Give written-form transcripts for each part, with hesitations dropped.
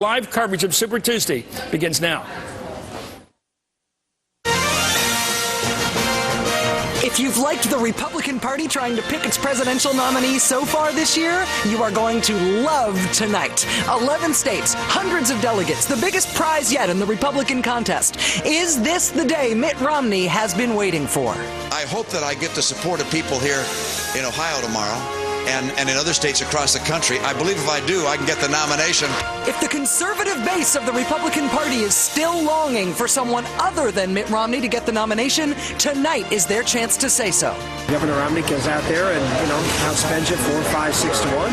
Live coverage of Super Tuesday begins now. If you've liked the Republican Party trying to pick its presidential nominee so far this year, you are going to love tonight. 11 states, hundreds of delegates, the biggest prize yet in the Republican contest. Is this the day Mitt Romney has been waiting for? I hope that I get the support of people here in Ohio tomorrow and in other states across the country. I believe if I do, I can get the nomination. If the conservative base of the Republican Party is still longing for someone other than Mitt Romney to get the nomination, tonight is their chance to say so. Governor Romney goes out there and, outspends you 4, 5, 6 to 1.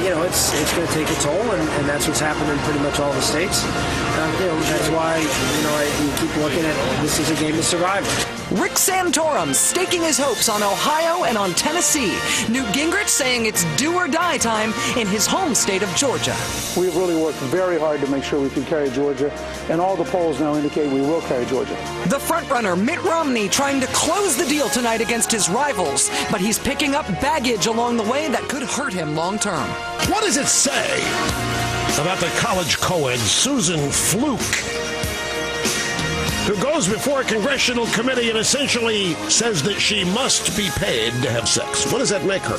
It's going to take a toll, and that's what's happened in pretty much all the states. That's why, you keep looking at this is a game of survival. Rick Santorum staking his hopes on Ohio and on Tennessee. Newt Gingrich saying it's do or die time in his home state of Georgia. We've really worked very hard to make sure we can carry Georgia, and all the polls now indicate we will carry Georgia. The frontrunner, Mitt Romney, trying to close the deal tonight against his rivals, but he's picking up baggage along the way that could hurt him long term. What does it say about the college co-ed Susan Fluke, who goes before a congressional committee and essentially says that she must be paid to have sex? What does that make her?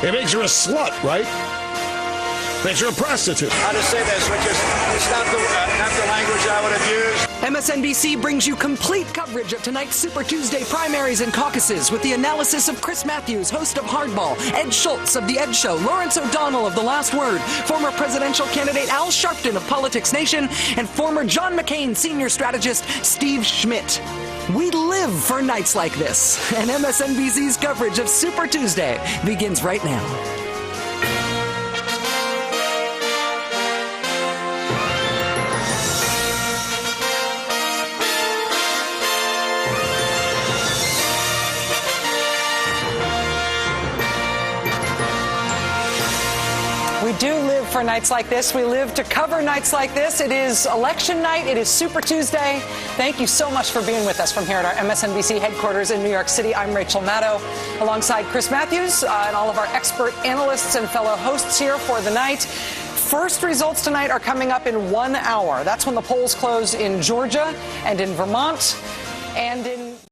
It makes her a slut, right? Makes her a prostitute. I'll just say this, which is, it's not the language I would have used. MSNBC brings you complete coverage of tonight's Super Tuesday primaries and caucuses with the analysis of Chris Matthews, host of Hardball, Ed Schultz of The Ed Show, Lawrence O'Donnell of The Last Word, former presidential candidate Al Sharpton of Politics Nation, and former John McCain senior strategist Steve Schmidt. We live for nights like this, and MSNBC's coverage of Super Tuesday begins right now. We do live for nights like this. We live to cover nights like this. It is election night. It is Super Tuesday. Thank you so much for being with us from here at our MSNBC headquarters in New York City. I'm Racheal Maddow, alongside Chris Matthews and all of our expert analysts and fellow hosts here for the night. First results tonight are coming up in 1 hour. That's when the polls close in Georgia and in Vermont and